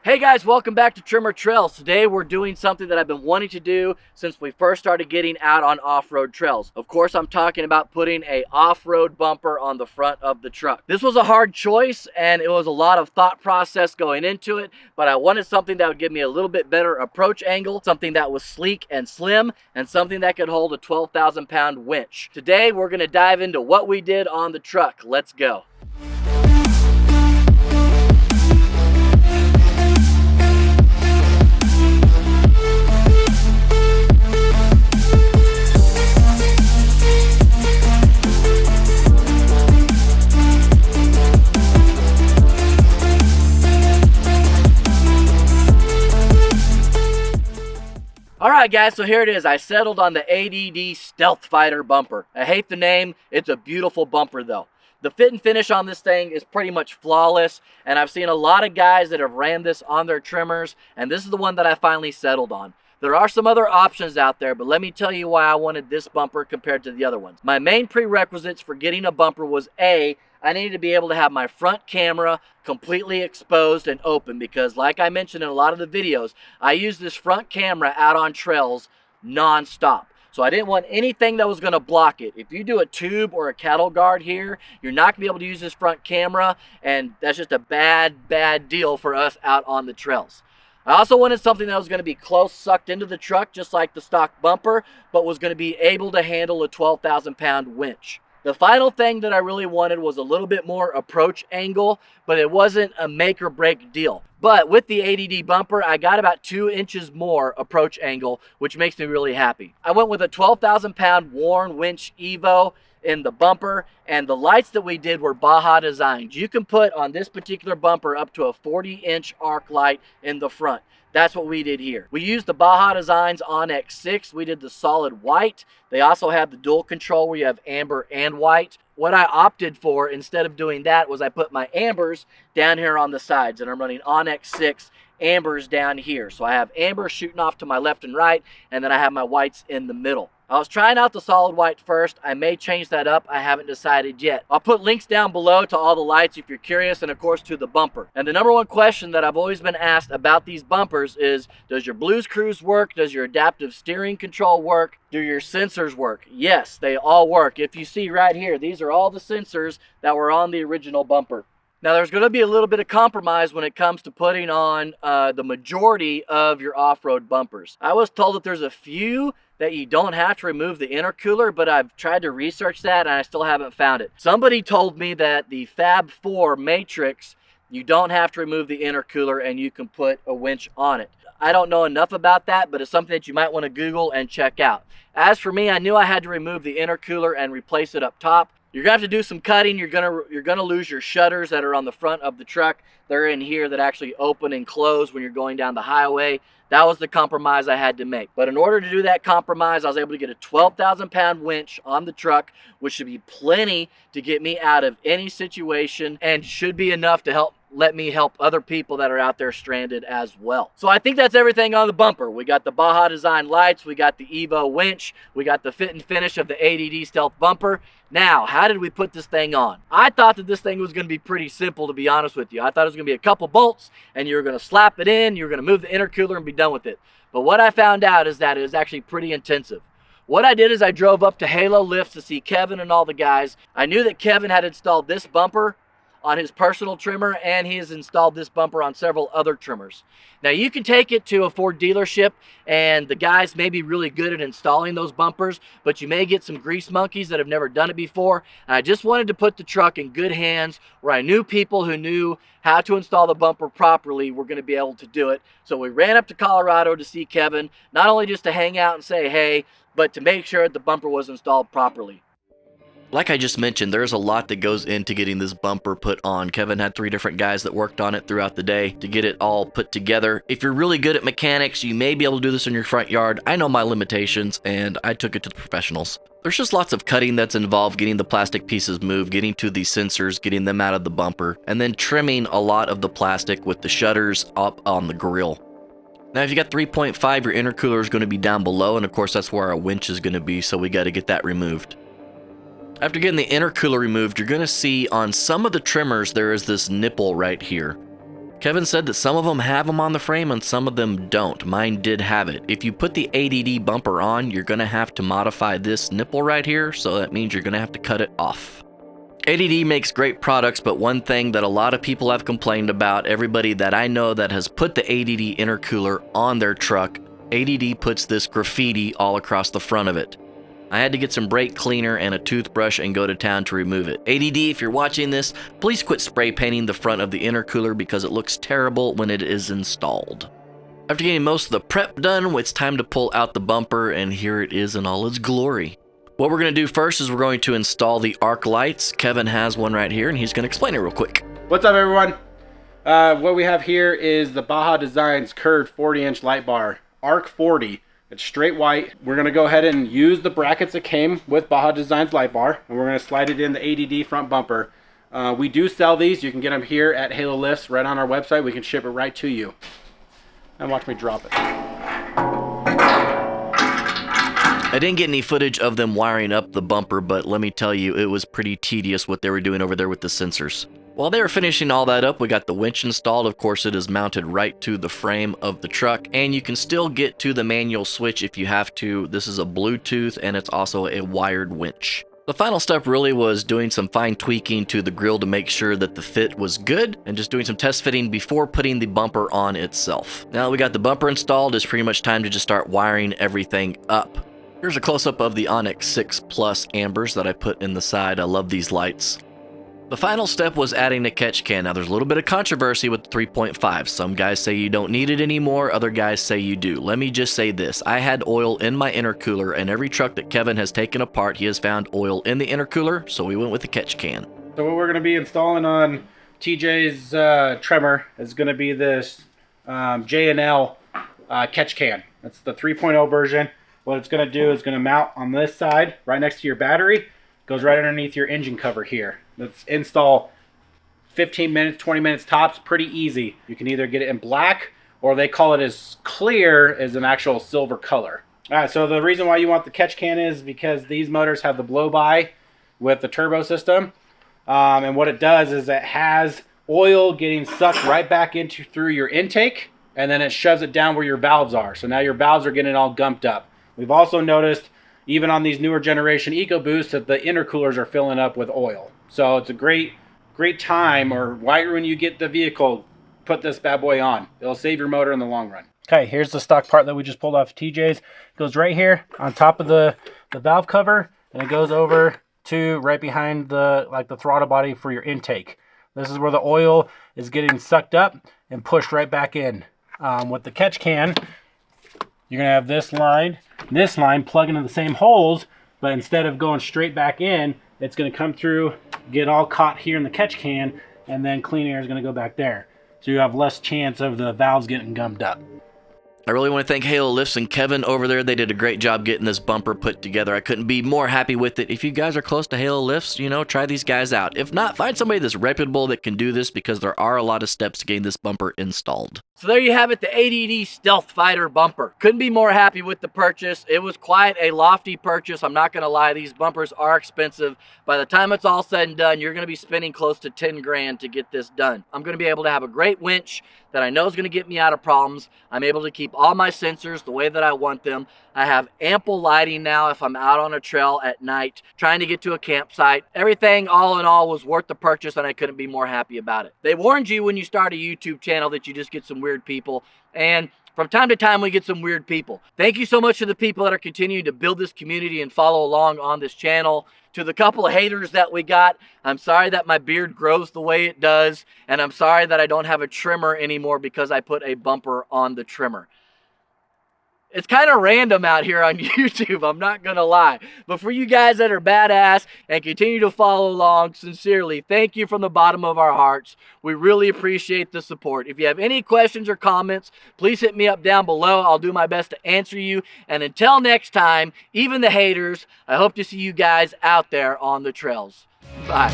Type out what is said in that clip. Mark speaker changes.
Speaker 1: Hey guys, welcome back to Tremor Trails. Today we're doing something that I've been wanting to do since we first started getting out on off-road trails. Of course, I'm talking about putting a off-road bumper on the front of the truck. This was a hard choice and it was a lot of thought process going into it, but I wanted something that would give me a little bit better approach angle, something that was sleek and slim, and something that could hold a 12,000 pound winch. Today we're going to dive into what we did on the truck. Let's go. Alright guys, so here it is. I settled on the ADD Stealth Fighter bumper. I hate the name. It's a beautiful bumper though. The fit and finish on this thing is pretty much flawless, and I've seen a lot of guys that have ran this on their trimmers, and this is the one that I finally settled on. There are some other options out there, but let me tell you why I wanted this bumper compared to the other ones. My main prerequisites for getting a bumper was A, I needed to be able to have my front camera completely exposed and open because, like I mentioned in a lot of the videos, I use this front camera out on trails non-stop. So I didn't want anything that was going to block it. If you do a tube or a cattle guard here, you're not going to be able to use this front camera, and that's just a bad deal for us out on the trails. I also wanted something that was going to be close sucked into the truck, just like the stock bumper, but was going to be able to handle a 12,000 pound winch. The final thing that I really wanted was a little bit more approach angle, but it wasn't a make or break deal. But with the ADD bumper, I got about 2 inches more approach angle, which makes me really happy. I went with a 12,000 pound Warn Winch Evo in the bumper, and the lights that we did were Baja Designs. You can put on this particular bumper up to a 40-inch arc light in the front. That's what we did here. We used the Baja Designs Onyx 6. We did the solid white. They also have the dual control where you have amber and white. What I opted for instead of doing that was I put my ambers down here on the sides, and I'm running Onyx 6 ambers down here. So I have amber shooting off to my left and right, and then I have my whites in the middle. I was trying out the solid white first. I may change that up. I haven't decided yet. I'll put links down below to all the lights if you're curious, and of course to the bumper. And the number one question that I've always been asked about these bumpers is, does your Blues Cruise work? Does your adaptive steering control work? Do your sensors work? Yes, they all work. If you see right here, these are all the sensors that were on the original bumper. Now, there's going to be a little bit of compromise when it comes to putting on the majority of your off-road bumpers. I was told that there's a few that you don't have to remove the intercooler, but I've tried to research that and I still haven't found it. Somebody told me that the Fab 4 Matrix, you don't have to remove the intercooler and you can put a winch on it. I don't know enough about that, but it's something that you might want to Google and check out. As for me, I knew I had to remove the intercooler and replace it up top. You're going to have to do some cutting. You're going to lose your shutters that are on the front of the truck. They're in here that actually open and close when you're going down the highway. That was the compromise I had to make. But in order to do that compromise, I was able to get a 12,000 pound winch on the truck, which should be plenty to get me out of any situation and should be enough to let me help other people that are out there stranded as well. So I think that's everything on the bumper. We got the Baja Design lights, we got the Evo winch, we got the fit and finish of the ADD Stealth bumper. Now, how did we put this thing on? I thought that this thing was going to be pretty simple, to be honest with you. I thought it was going to be a couple bolts, and you were going to slap it in, you were going to move the intercooler and be done with it. But what I found out is that it was actually pretty intensive. What I did is I drove up to HaloLifts to see Kevin and all the guys. I knew that Kevin had installed this bumper on his personal trimmer, and he has installed this bumper on several other trimmers. Now, you can take it to a Ford dealership, and the guys may be really good at installing those bumpers, but you may get some grease monkeys that have never done it before, and I just wanted to put the truck in good hands where I knew people who knew how to install the bumper properly were going to be able to do it. So we ran up to Colorado to see Kevin, not only just to hang out and say hey, but to make sure that the bumper was installed properly. Like I just mentioned, there's a lot that goes into getting this bumper put on. Kevin had 3 different guys that worked on it throughout the day to get it all put together. If you're really good at mechanics, you may be able to do this in your front yard. I know my limitations, and I took it to the professionals. There's just lots of cutting that's involved, getting the plastic pieces moved, getting to these sensors, getting them out of the bumper, and then trimming a lot of the plastic with the shutters up on the grill. Now, if you got 3.5, your intercooler is going to be down below, and of course that's where our winch is going to be, so we got to get that removed. After getting the intercooler removed, you're going to see on some of the trimmers there is this nipple right here. Kevin said that some of them have them on the frame and some of them don't. Mine did have it. If you put the ADD bumper on, you're going to have to modify this nipple right here, so that means you're going to have to cut it off. ADD makes great products, but one thing that a lot of people have complained about, everybody that I know that has put the ADD intercooler on their truck, ADD puts this graffiti all across the front of it. I had to get some brake cleaner and a toothbrush and go to town to remove it. ADD, if you're watching this, please quit spray painting the front of the intercooler because it looks terrible when it is installed. After getting most of the prep done, it's time to pull out the bumper, and here it is in all its glory. What we're going to do first is we're going to install the arc lights. Kevin has one right here, and he's going to explain it real quick.
Speaker 2: What's up, everyone? What we have here is the Baja Designs curved 40-inch light bar, Arc 40. It's straight white. We're going to go ahead and use the brackets that came with Baja Designs light bar, and we're going to slide it in the ADD front bumper. We do sell these. You can get them here at HaloLifts right on our website. We can ship it right to you. And watch me drop it.
Speaker 1: I didn't get any footage of them wiring up the bumper, but let me tell you, it was pretty tedious what they were doing over there with the sensors. While they were finishing all that up, we got the winch installed. Of course, it is mounted right to the frame of the truck, and you can still get to the manual switch if you have to. This is a Bluetooth, and it's also a wired winch. The final step really was doing some fine tweaking to the grill to make sure that the fit was good, and just doing some test fitting before putting the bumper on itself. Now that we got the bumper installed, it's pretty much time to just start wiring everything up. Here's a close-up of the Onyx 6 Plus ambers that I put in the side. I love these lights. The final step was adding a catch can. Now there's a little bit of controversy with the 3.5. Some guys say you don't need it anymore, other guys say you do. Let me just say this. I had oil in my intercooler, and every truck that Kevin has taken apart, he has found oil in the intercooler, so we went with the catch can.
Speaker 2: So what we're going to be installing on TJ's Tremor is going to be this J&L catch can. That's the 3.0 version. What it's going to do is going to mount on this side, right next to your battery. Goes right underneath your engine cover here. Let's install 15 minutes, 20 minutes tops, pretty easy. You can either get it in black, or they call it as clear as an actual silver color. All right, so the reason why you want the catch can is because these motors have the blow-by with the turbo system. And what it does is it has oil getting sucked right back into through your intake, and then it shoves it down where your valves are. So now your valves are getting all gumped up. We've also noticed, even on these newer generation EcoBoosts, that the intercoolers are filling up with oil. So it's a great time, or right when you get the vehicle, put this bad boy on. It'll save your motor in the long run. Okay, here's the stock part that we just pulled off TJ's. It goes right here on top of the valve cover, and it goes over to right behind the throttle body for your intake. This is where the oil is getting sucked up and pushed right back in. With the catch can, you're going to have this line plug into the same holes, but instead of going straight back in, it's going to come through, get all caught here in the catch can, and then clean air is going to go back there. So you have less chance of the valves getting gummed up.
Speaker 1: I really want to thank HaloLifts and Kevin over there. They did a great job getting this bumper put together. I couldn't be more happy with it. If you guys are close to HaloLifts, try these guys out. If not, find somebody that's reputable that can do this, because there are a lot of steps to getting this bumper installed. So there you have it, the ADD Stealth Fighter bumper. Couldn't be more happy with the purchase. It was quite a lofty purchase. I'm not going to lie, these bumpers are expensive. By the time it's all said and done, you're going to be spending close to 10 grand to get this done. I'm going to be able to have a great winch that I know is going to get me out of problems. I'm able to keep all my sensors the way that I want them. I have ample lighting now if I'm out on a trail at night trying to get to a campsite. Everything all in all was worth the purchase, and I couldn't be more happy about it. They warned you when you start a YouTube channel that you just get some weird people, and from time to time we get some weird people. Thank you so much to the people that are continuing to build this community and follow along on this channel. To the couple of haters that we got, I'm sorry that my beard grows the way it does, and I'm sorry that I don't have a trimmer anymore because I put a bumper on the trimmer. It's kind of random out here on YouTube, I'm not going to lie. But for you guys that are badass and continue to follow along, sincerely, thank you from the bottom of our hearts. We really appreciate the support. If you have any questions or comments, please hit me up down below. I'll do my best to answer you. And until next time, even the haters, I hope to see you guys out there on the trails. Bye.